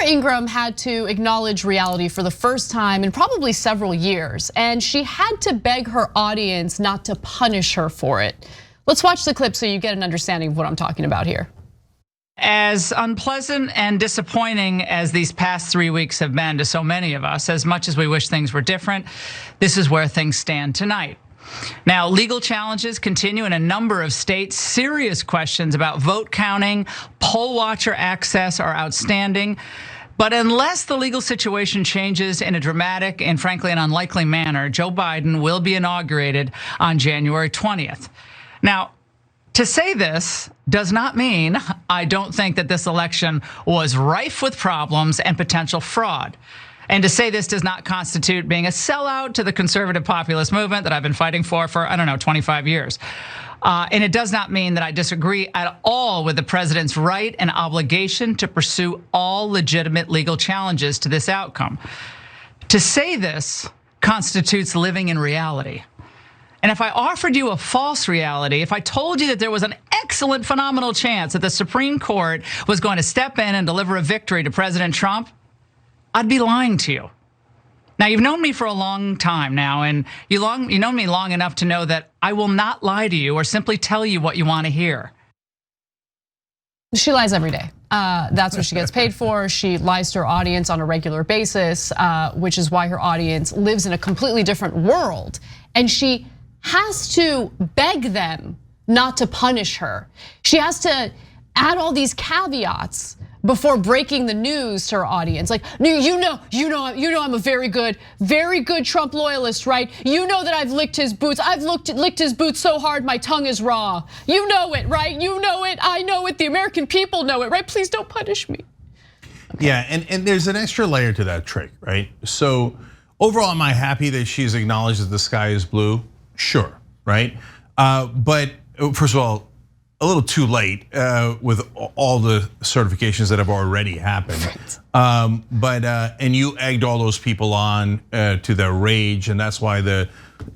Ingraham had to acknowledge reality for the first time in probably several years, and she had to beg her audience not to punish her for it. Let's watch the clip so you get an understanding of what I'm talking about here. As unpleasant and disappointing as these past 3 weeks have been to so many of us, as much as we wish things were different, this is where things stand tonight. Now, legal challenges continue in a number of states. Serious questions about vote counting, poll watcher access are outstanding. But unless the legal situation changes in a dramatic and frankly an unlikely manner, Joe Biden will be inaugurated on January 20th. Now, to say this does not mean I don't think that this election was rife with problems and potential fraud. And to say this does not constitute being a sellout to the conservative populist movement that I've been fighting for, I don't know, 25 years. And it does not mean that I disagree at all with the president's right and obligation to pursue all legitimate legal challenges to this outcome. To say this constitutes living in reality. And if I offered you a false reality, if I told you that there was an excellent, phenomenal chance that the Supreme Court was going to step in and deliver a victory to President Trump, I'd be lying to you. Now, you've known me for a long time now, and you know me long enough to know that I will not lie to you or simply tell you what you want to hear. She lies every day. That's what she gets paid for. She lies to her audience on a regular basis, which is why her audience lives in a completely different world. And she has to beg them not to punish her. She has to add all these caveats before breaking the news to her audience. Like, you know I'm a very good Trump loyalist, right? You know that I've licked his boots. I've licked his boots so hard my tongue is raw. You know it, right? You know it, I know it, the American people know it, right? Please don't punish me. Okay. Yeah, and there's an extra layer to that trick, right? So overall, am I happy that she's acknowledged that the sky is blue? Sure, right? But first of all, a little too late with all the certifications that have already happened. Right. And you egged all those people on to their rage, and that's why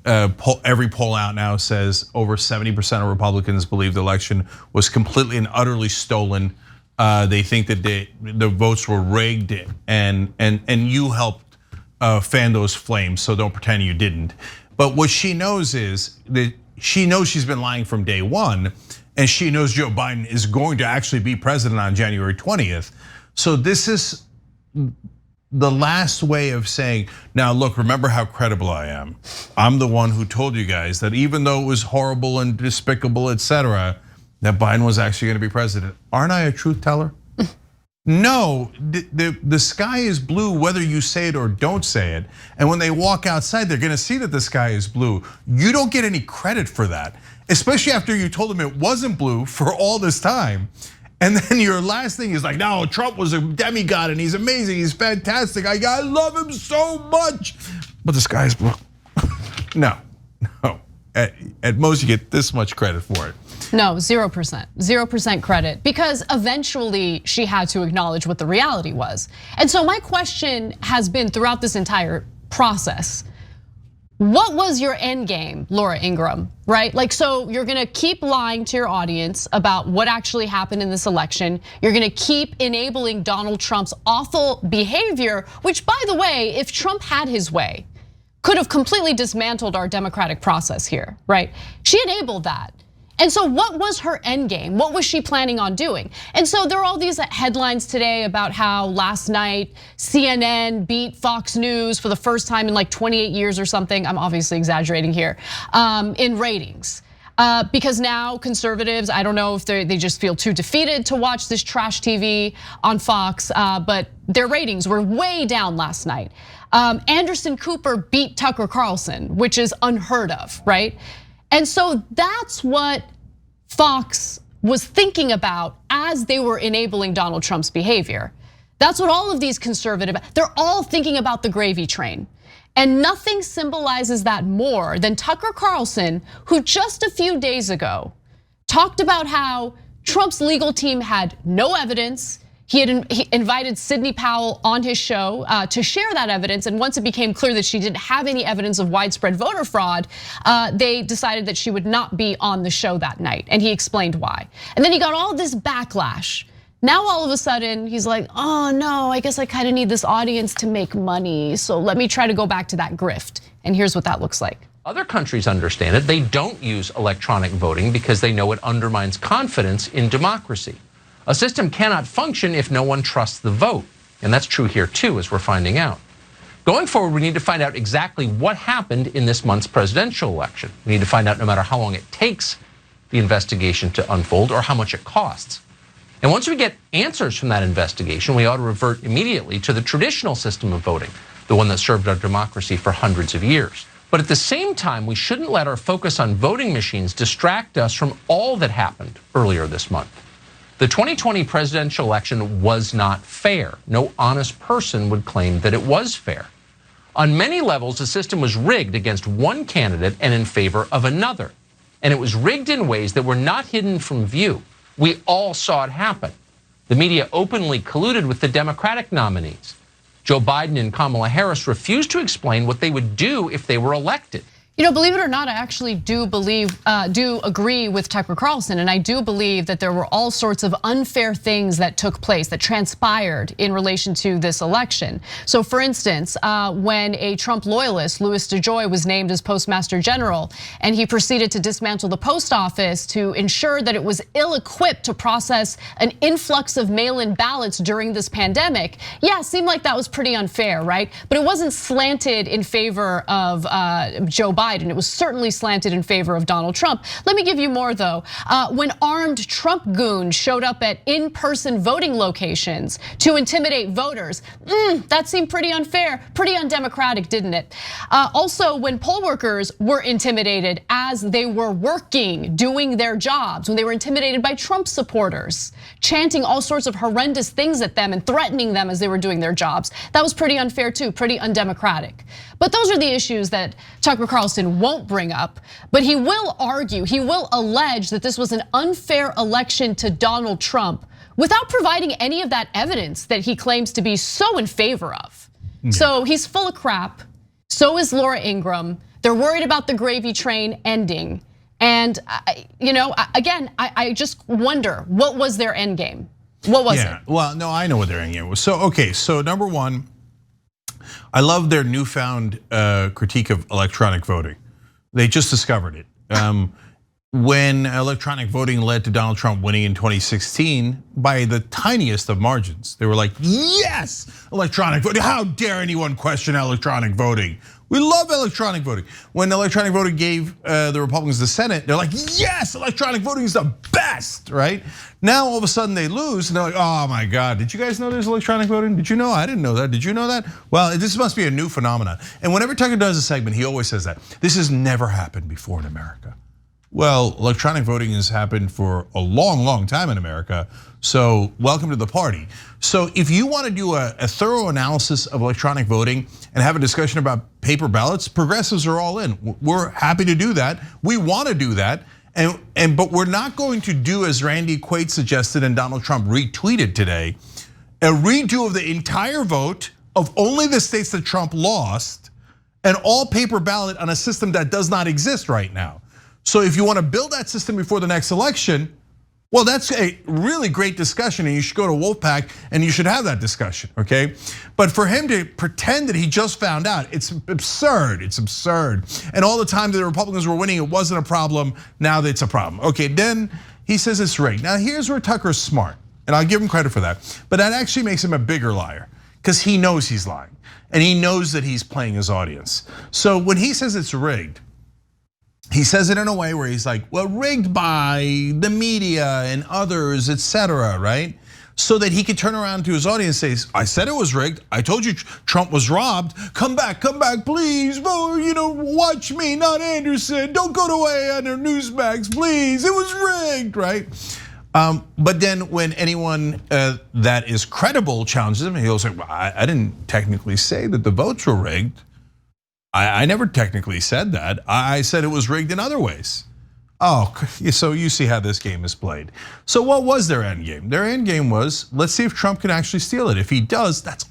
every poll out now says over 70% of Republicans believe the election was completely and utterly stolen. They think that the votes were rigged, and you helped fan those flames. So don't pretend you didn't. But what she knows is that she knows she's been lying from day one. And she knows Joe Biden is going to actually be president on January 20th. So this is the last way of saying, now look, remember how credible I am. I'm the one who told you guys that even though it was horrible and despicable, etc., that Biden was actually gonna be president. Aren't I a truth teller? No, the sky is blue whether you say it or don't say it. And when they walk outside, they're gonna see that the sky is blue. You don't get any credit for that, especially after you told them it wasn't blue for all this time. And then your last thing is like, no, Trump was a demigod and he's amazing, he's fantastic. I love him so much, but the sky is blue. No. At most you get this much credit for it. No, 0%, 0% credit, because eventually she had to acknowledge what the reality was. And so my question has been throughout this entire process, what was your end game, Laura Ingraham, right? Like, so you're gonna keep lying to your audience about what actually happened in this election. You're gonna keep enabling Donald Trump's awful behavior, which, by the way, if Trump had his way, could have completely dismantled our democratic process here, right? She enabled that. And so what was her end game? What was she planning on doing? And so there are all these headlines today about how last night CNN beat Fox News for the first time in like 28 years or something. I'm obviously exaggerating here, in ratings. Because now conservatives, I don't know if they just feel too defeated to watch this trash TV on Fox, but their ratings were way down last night. Anderson Cooper beat Tucker Carlson, which is unheard of, right? And so that's what Fox was thinking about as they were enabling Donald Trump's behavior. That's what all of these they're all thinking about the gravy train. And nothing symbolizes that more than Tucker Carlson, who just a few days ago talked about how Trump's legal team had no evidence. He invited Sidney Powell on his show to share that evidence, and once it became clear that she didn't have any evidence of widespread voter fraud, they decided that she would not be on the show that night, and he explained why. And then he got all this backlash Now all of a sudden he's like, oh no, I guess I kind of need this audience to make money. So let me try to go back to that grift. And here's what that looks like. Other countries understand it. They don't use electronic voting because they know it undermines confidence in democracy. A system cannot function if no one trusts the vote. And that's true here too, as we're finding out. Going forward, we need to find out exactly what happened in this month's presidential election. We need to find out no matter how long it takes the investigation to unfold or how much it costs. And once we get answers from that investigation, we ought to revert immediately to the traditional system of voting, the one that served our democracy for hundreds of years. But at the same time, we shouldn't let our focus on voting machines distract us from all that happened earlier this month. The 2020 presidential election was not fair. No honest person would claim that it was fair. On many levels, the system was rigged against one candidate and in favor of another. And it was rigged in ways that were not hidden from view. We all saw it happen. The media openly colluded with the Democratic nominees. Joe Biden and Kamala Harris refused to explain what they would do if they were elected. You know, believe it or not, I actually do agree with Tucker Carlson, and I do believe that there were all sorts of unfair things that took place, that transpired in relation to this election. So for instance, when a Trump loyalist, Louis DeJoy, was named as Postmaster General, and he proceeded to dismantle the post office to ensure that it was ill-equipped to process an influx of mail-in ballots during this pandemic, yeah, it seemed like that was pretty unfair, right? But it wasn't slanted in favor of Joe Biden. It was certainly slanted in favor of Donald Trump. Let me give you more though. When armed Trump goons showed up at in-person voting locations to intimidate voters, that seemed pretty unfair, pretty undemocratic, didn't it? Also, when poll workers were intimidated as they were working, doing their jobs, when they were intimidated by Trump supporters, chanting all sorts of horrendous things at them and threatening them as they were doing their jobs, that was pretty unfair too, pretty undemocratic. But those are the issues that Tucker Carlson won't bring up, but he will argue, he will allege that this was an unfair election to Donald Trump without providing any of that evidence that he claims to be so in favor of. Yeah. So he's full of crap, so is Laura Ingraham. They're worried about the gravy train ending. And again, I just wonder, what was their end game? What was it? Well, no, I know what their end game was. So, okay, so number one, I love their newfound critique of electronic voting. They just discovered it. When electronic voting led to Donald Trump winning in 2016 by the tiniest of margins, they were like, yes, electronic voting. How dare anyone question electronic voting? We love electronic voting. When electronic voting gave the Republicans the Senate, they're like, yes, electronic voting is the best, right? Now all of a sudden they lose and they're like, oh my God, did you guys know there's electronic voting? Did you know? I didn't know that. Did you know that? Well, this must be a new phenomenon. And whenever Tucker does a segment, he always says that. This has never happened before in America. Well, electronic voting has happened for a long, long time in America. So welcome to the party. So if you want to do a thorough analysis of electronic voting and have a discussion about paper ballots, progressives are all in. We're happy to do that. We want to do that. But we're not going to do, as Randy Quaid suggested and Donald Trump retweeted today, a redo of the entire vote of only the states that Trump lost and all paper ballot on a system that does not exist right now. So if you want to build that system before the next election, well, that's a really great discussion and you should go to Wolfpack and you should have that discussion, okay? But for him to pretend that he just found out, it's absurd, it's absurd. And all the time that the Republicans were winning, it wasn't a problem, now it's a problem. Okay, then he says it's rigged. Now here's where Tucker's smart, and I'll give him credit for that. But that actually makes him a bigger liar, because he knows he's lying. And he knows that he's playing his audience. So when he says it's rigged, he says it in a way where he's like, well, rigged by the media and others, etc., right? So that he could turn around to his audience and say, I said it was rigged. I told you Trump was robbed. Come back, please. Watch me, not Anderson. Don't go away on their Newsmax, please. It was rigged, right? But then when anyone that is credible challenges him, he'll say, well, I didn't technically say that the votes were rigged. I never technically said that. I said it was rigged in other ways. Oh, so you see how this game is played. So what was their end game? Their end game was, let's see if Trump can actually steal it. If he does, that's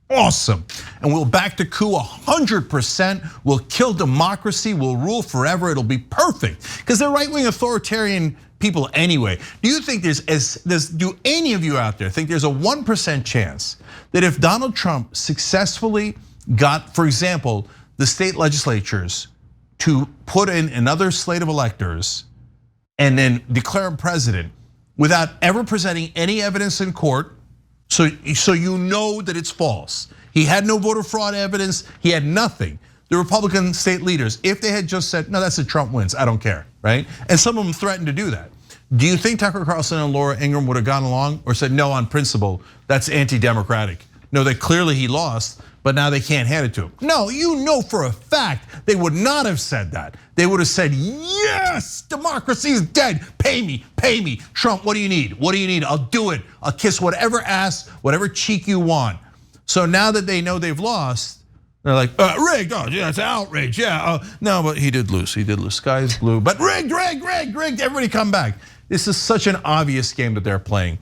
awesome. And we'll back the coup 100%. We'll kill democracy, we'll rule forever, it'll be perfect. Because they're right-wing authoritarian people anyway. Do you think do any of you out there think there's a 1% chance that if Donald Trump successfully got, for example, the state legislatures to put in another slate of electors and then declare him president without ever presenting any evidence in court, so you know that it's false? He had no voter fraud evidence, he had nothing. The Republican state leaders, if they had just said, no, that's a Trump wins, I don't care, right? And some of them threatened to do that. Do you think Tucker Carlson and Laura Ingraham would have gone along or said, no, on principle, that's anti-democratic? No, that clearly he lost, but now they can't hand it to him. No, you know for a fact they would not have said that. They would have said, yes, democracy is dead. Pay me. Trump, what do you need? What do you need? I'll do it. I'll kiss whatever ass, whatever cheek you want. So now that they know they've lost, they're like, rigged, oh yeah, it's outrage, yeah. No, but he did lose, sky's blue. But rigged, everybody come back. This is such an obvious game that they're playing.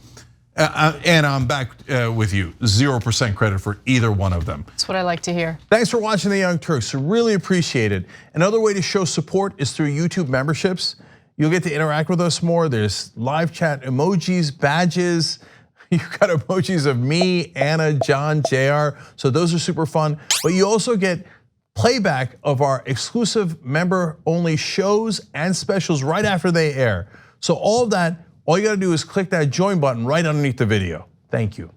And I'm back with you, 0% credit for either one of them. That's what I like to hear. Thanks for watching The Young Turks, really appreciate it. Another way to show support is through YouTube memberships. You'll get to interact with us more. There's live chat emojis, badges. You've got emojis of me, Anna, John, JR, so those are super fun. But you also get playback of our exclusive member-only shows and specials right after they air. So all of that, all you gotta do is click that join button right underneath the video. Thank you.